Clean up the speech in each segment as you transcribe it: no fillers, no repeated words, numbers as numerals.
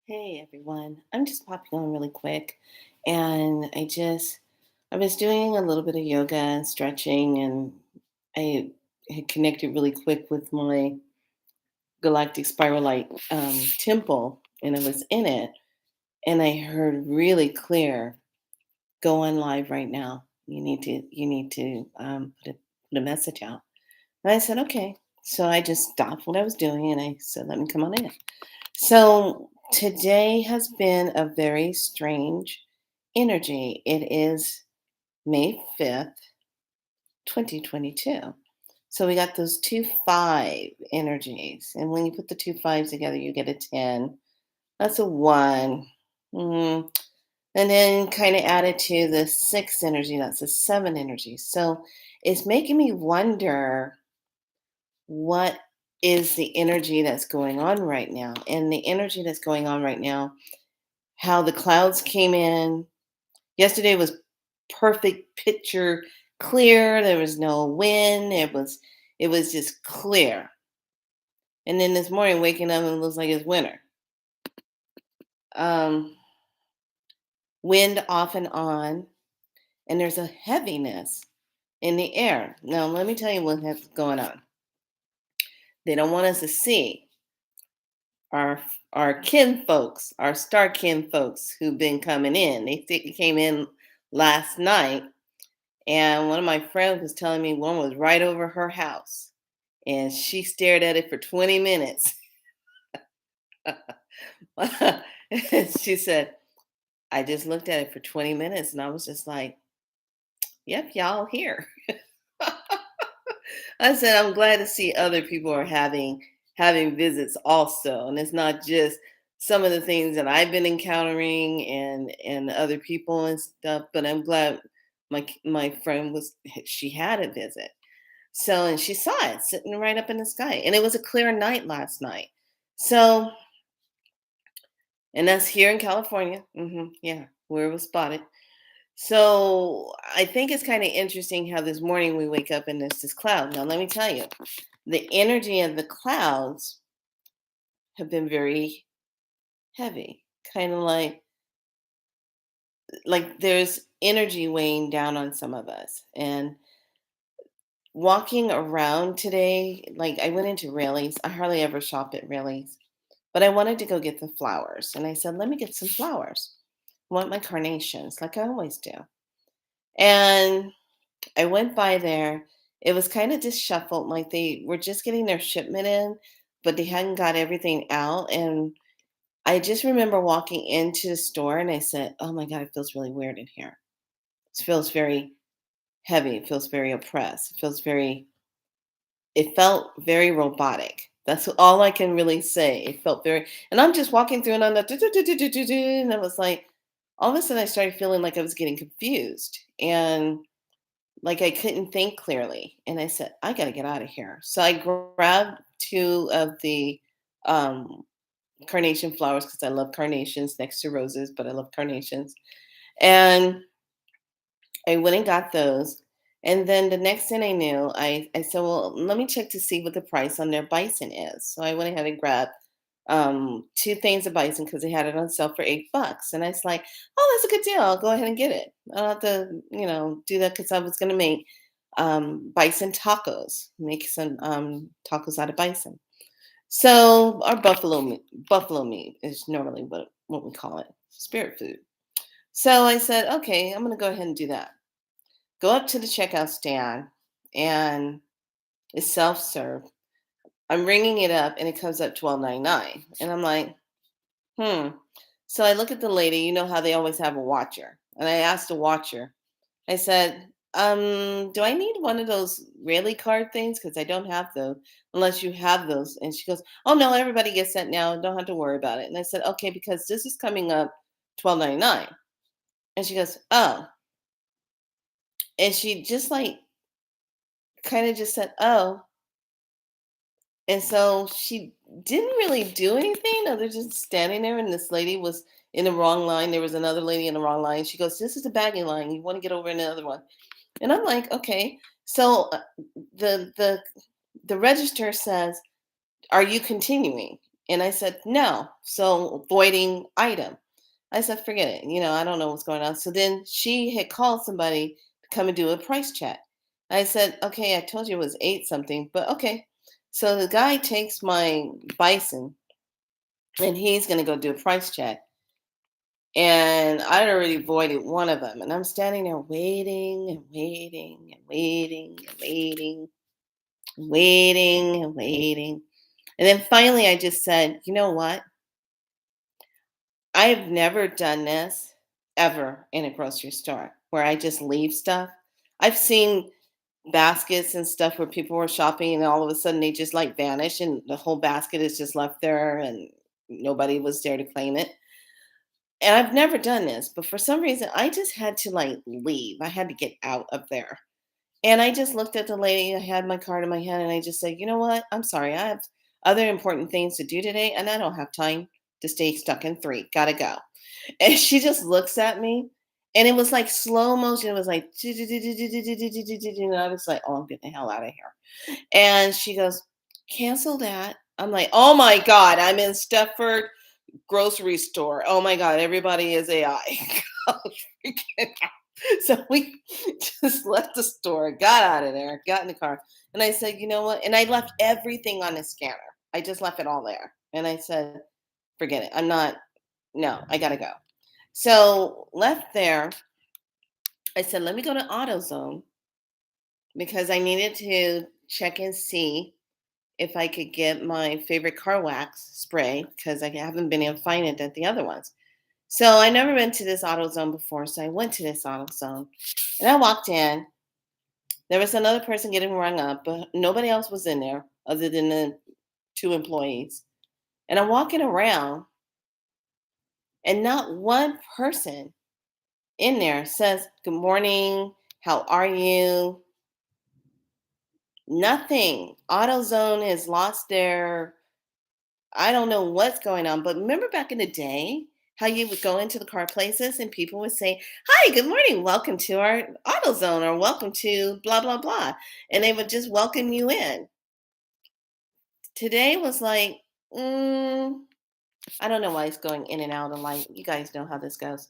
Hey everyone, I'm just popping on really quick. And I was doing a little bit of yoga and stretching, and I had connected really quick with my galactic spiral light temple, and I was in it, and I heard really clear, go on live right now. You need to put a message out. And I said, okay. So I just stopped what I was doing and I said, let me come on in. So today has been a very strange energy. It is May 5th, 2022. So we got those two five energies. And when you put the two fives together, you get a 10. That's a one. Mm. And then kind of added to the six energy, that's a seven energy. So it's making me wonder what is the energy that's going on right now. And the energy that's going on right now, how the clouds came in. Yesterday was perfect picture clear. There was no wind. It was just clear. And then this morning waking up and it looks like it's winter. Um, Wind off and on, and there's a heaviness in the air. Now let me tell you what's going on. They don't want us to see our our kin folks, our star kin folks who've been coming in. They came in last night. And one of my friends was telling me one was right over her house. And she stared at it for 20 minutes. And she said, I just looked at it for 20 minutes and I was just like, yep, y'all here. I said, I'm glad to see other people are having visits also. And it's not just some of the things that I've been encountering and other people and stuff, but I'm glad my friend was she had a visit. So, and she saw it sitting right up in the sky. And it was a clear night last night. So, and that's here in California. Yeah, where it was spotted. So, I think it's kind of interesting how this morning we wake up and there's this cloud. Now, let me tell you, the energy of the clouds have been very heavy, kind of like there's energy weighing down on some of us. And walking around today, like I went into Raley's. I hardly ever shop at Raley's. But I wanted to go get the flowers. And I said, let me get some flowers. I want my carnations, like I always do. And I went by there. It was kind of disheveled, like they were just getting their shipment in, but they hadn't got everything out. And I just remember walking into the store and I said, oh my God, it feels really weird in here. It feels very heavy. It feels very oppressed. It felt very robotic. That's all I can really say. It felt very, and I'm just walking through and I'm like, "Do, do, do, do, do, do, do," and I was like, all of a sudden I started feeling like I was getting confused and like I couldn't think clearly. And I said, I got to get out of here. So I grabbed two of the um, carnation flowers because I love carnations next to roses, but I love carnations. And I went and got those. And then the next thing I knew, I said, well, let me check to see what the price on their bison is. So I went ahead and grabbed two things of bison because they had it on sale for $8. And I was like, oh, that's a good deal. I'll go ahead and get it. I don't have to, do that because I was going to make bison tacos, make some tacos out of bison. So our buffalo meat is normally what we call it, spirit food. So I said, okay, I'm going to go ahead and do that. Go up to the checkout stand and it's self-serve. I'm ringing it up and it comes up 12.99. And I'm like, hmm. So I look at the lady, you know how they always have a watcher. And I asked the watcher, I said, do I need one of those Rayleigh card things? Because I don't have those unless you have those. And she goes, oh no, everybody gets that now. Don't have to worry about it. And I said, okay, because this is coming up 12.99. And she goes, oh. And she just like kind of just said, oh. And so she didn't really do anything other than standing there. And this lady was in the wrong line. There was another lady in the wrong line. She goes, this is the bagging line. You want to get over in the other one. And I'm like, okay. So the the register says, are you continuing? And I said, no. So voiding item. I said, forget it. I don't know what's going on. So then she had called somebody to come and do a price check. I said, okay, I told you it was eight something, but okay. So the guy takes my bison and he's going to go do a price check. And I'd already voided one of them. And I'm standing there waiting and waiting and waiting and waiting, waiting and waiting. And then finally I just said, you know what? I've never done this ever in a grocery store where I just leave stuff. I've seen baskets and stuff where people were shopping and all of a sudden they just like vanish and the whole basket is just left there and nobody was there to claim it. And I've never done this, but for some reason I just had to like leave. I had to get out of there. And I just looked at the lady. I had my card in my hand and I just said, you know what? I'm sorry. I have other important things to do today and I don't have time to stay stuck in three. Gotta go. And she just looks at me, and it was like slow motion. It was like, and I was like, oh, I'm getting the hell out of here. And she goes, cancel that. I'm like, oh my God, I'm in Stepford grocery store. Oh my God, everybody is AI. So we just left the store, got out of there, got in the car. And I said, you know what? And I left everything on the scanner. I just left it all there. And I said, forget it. No, I got to go. So left there, I said, let me go to AutoZone because I needed to check and see if I could get my favorite car wax spray because I haven't been able to find it at the other ones. So I never been to this AutoZone before. So I went to this AutoZone and I walked in. There was another person getting rung up, but nobody else was in there other than the two employees. And I'm walking around and not one person in there says, good morning, how are you? Nothing. AutoZone has lost their, I don't know what's going on, but remember back in the day how you would go into the car places and people would say, hi, good morning, welcome to our AutoZone or welcome to blah, blah, blah. And they would just welcome you in. Today was like, I don't know why it's going in and out of light. You guys know how this goes.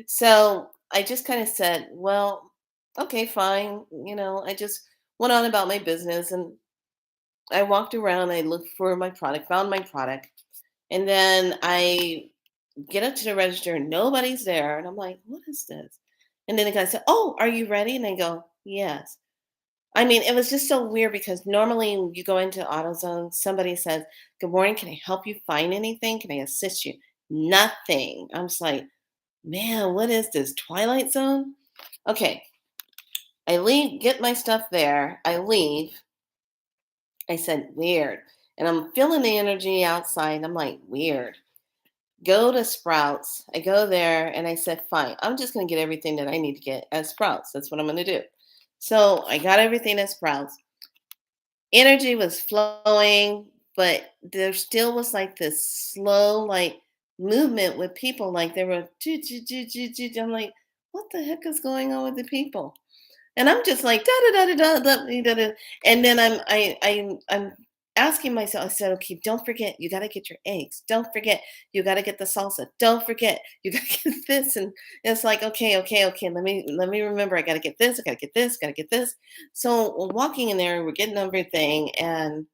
So I just kind of said, well, okay, fine. I just went on about my business and I walked around, I looked for my product, found my product, and then I get up to the register and nobody's there. And I'm like, what is this? And then the guy said, oh, are you ready? And I go, yes. I mean, it was just so weird because normally when you go into AutoZone, somebody says, good morning, can I help you find anything? Can I assist you? Nothing. I'm just like, man, what is this? Twilight Zone? Okay. I leave, get my stuff there. I leave. I said, weird. And I'm feeling the energy outside. I'm like, weird. Go to Sprouts. I go there and I said, fine, I'm just going to get everything that I need to get at Sprouts. That's what I'm going to do. So I got everything at Sprouts. Energy was flowing, but there still was like this slow, like movement with people. Like they were, I'm like, what the heck is going on with the people? And I'm just like da da da da da da da da. And then I'm asking myself, I said, okay, don't forget, you gotta get your eggs. Don't forget, you gotta get the salsa. Don't forget, you gotta get this. And it's like, okay, okay, okay. Let me remember, I gotta get this, I gotta get this, gotta get this. So we're walking in there, we're getting everything, and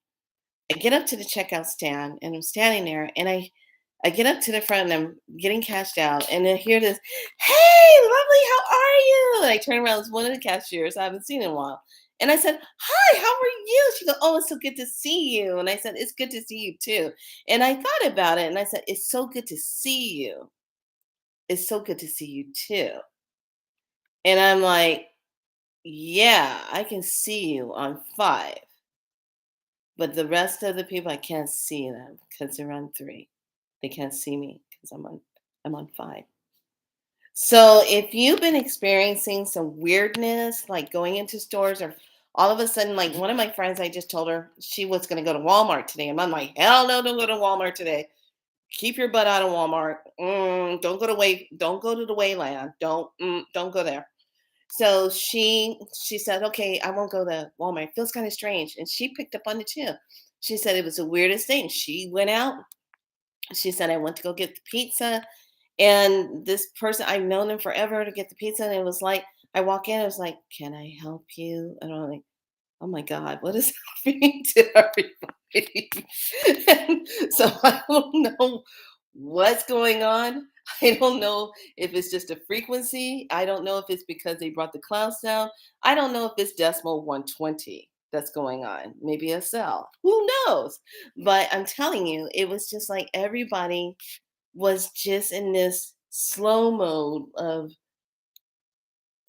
I get up to the checkout stand and I'm standing there and I get up to the front and I'm getting cashed out and I hear this, hey, lovely, how are you? And I turn around, it's one of the cashiers I haven't seen in a while. And I said, hi, how are you? She goes, oh, it's so good to see you. And I said, it's good to see you too. And I thought about it and I said, it's so good to see you. It's so good to see you too. And I'm like, yeah, I can see you on five, but the rest of the people, I can't see them because they're on three. They can't see me because I'm on five. So if you've been experiencing some weirdness, like going into stores or all of a sudden, like one of my friends, I just told her she was going to go to Walmart today. And I'm like, hell no, don't go to Walmart today. Keep your butt out of Walmart. Don't go to the Wayland. Don't go there. So she said, okay, I won't go to Walmart. It feels kind of strange. And she picked up on it too. She said it was the weirdest thing. She went out. She said, I went to go get the pizza. And this person, I've known them forever to get the pizza. And it was like, I walk in, it was like, can I help you? And I'm like, oh my God, what is happening to everybody? And so I don't know what's going on. I don't know if it's just a frequency. I don't know if it's because they brought the clouds down. I don't know if it's decimal 120 that's going on. Maybe a cell. Who knows? But I'm telling you, it was just like everybody was just in this slow mode of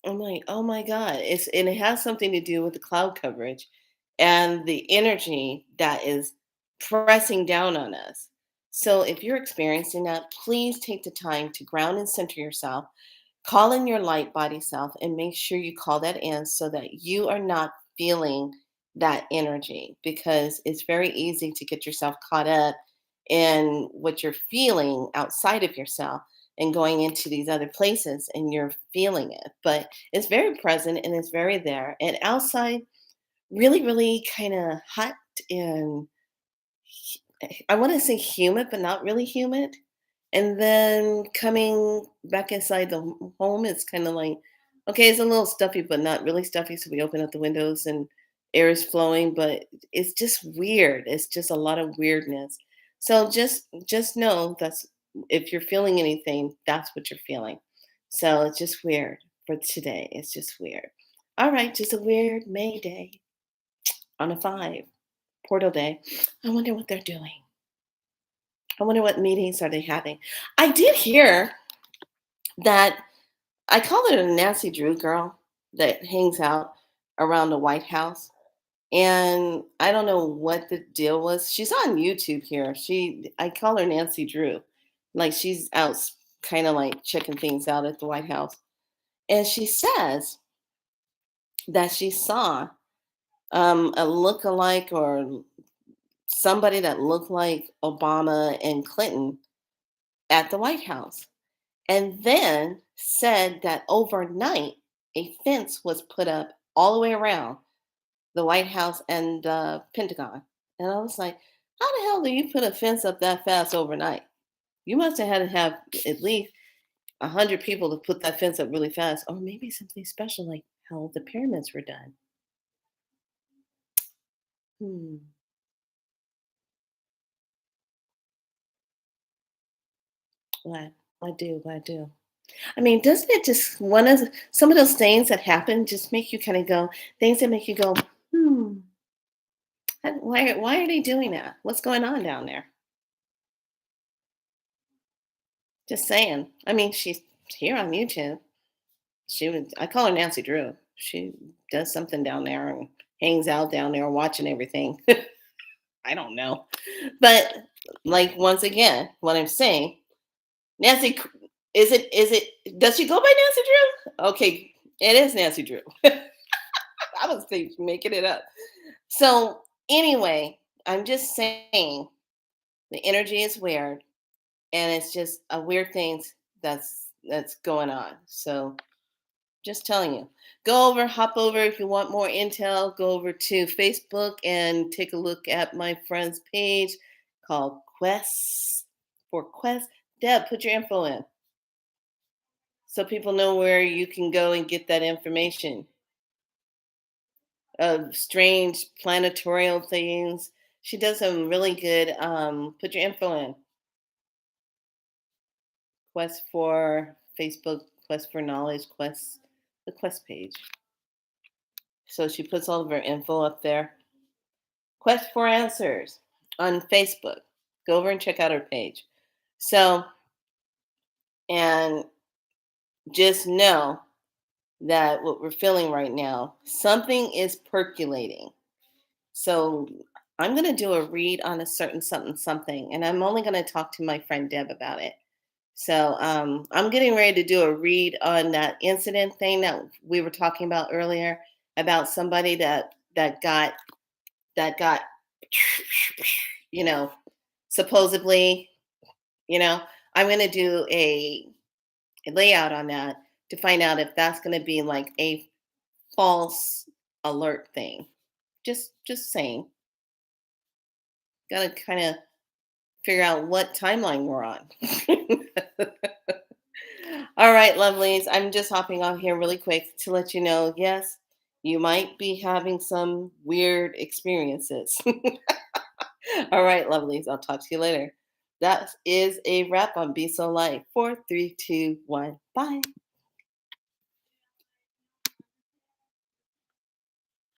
I'm like, "Oh my god." And it has something to do with the cloud coverage and the energy that is pressing down on us. So if you're experiencing that, please take the time to ground and center yourself. Call in your light body self and make sure you call that in so that you are not feeling that energy because it's very easy to get yourself caught up in what you're feeling outside of yourself and going into these other places and you're feeling it. But it's very present and it's very there. And outside, really, really kind of hot and I want to say humid, but not really humid. And then coming back inside the home, it's kind of like, okay, it's a little stuffy, but not really stuffy. So we open up the windows and air is flowing, but it's just weird. It's just a lot of weirdness. So just know that's if you're feeling anything, that's what you're feeling. So it's just weird for today. It's just weird. All right, just a weird May day on a five, portal day. I wonder what they're doing. I wonder what meetings are they having. I did hear that I call it a Nancy Drew girl that hangs out around the White House. And I don't know what the deal was. She's on YouTube here. I call her Nancy Drew. Like she's out kind of like checking things out at the White House. And she says that she saw a look-alike or somebody that looked like Obama and Clinton at the White House. And then said that overnight a fence was put up all the way around the White House and the Pentagon. And I was like, how the hell do you put a fence up that fast overnight? You must have had to have at least 100 people to put that fence up really fast, or maybe something special like how the pyramids were done. Hmm. What? I do. I do. I mean, doesn't it just one of some of those things that happen just make you kind of go things that make you go, hmm. Why are they doing that? What's going on down there? Just saying. I mean, she's here on YouTube. I call her Nancy Drew. She does something down there and hangs out down there watching everything. I don't know. But like once again, what I'm saying, Nancy does she go by Nancy Drew? Okay, it is Nancy Drew. I was making it up. So anyway, I'm just saying the energy is weird and it's just a weird things that's going on. So just telling you. Hop over if you want more intel. Go over to Facebook and take a look at my friend's page called Quest for Quest. Deb, put your info in so people know where you can go and get that information of strange planetorial things. She does some really good. Put your info in Quest for Facebook, Quest for Knowledge, the Quest page. So she puts all of her info up there. Quest for Answers on Facebook. Go over and check out her page. So, and just know that what we're feeling right now, something is percolating. So, I'm going to do a read on a certain something, something, and I'm only going to talk to my friend Deb about it. So, I'm getting ready to do a read on that incident thing that we were talking about earlier about somebody that got you know supposedly, I'm going to do a layout on that to find out if that's going to be like a false alert thing. Just saying. Got to kind of figure out what timeline we're on. All right, lovelies. I'm just hopping off here really quick to let you know, yes, you might be having some weird experiences. All right, lovelies. I'll talk to you later. That is a wrap on Be So Light. 4, 3, 2, 1. Bye.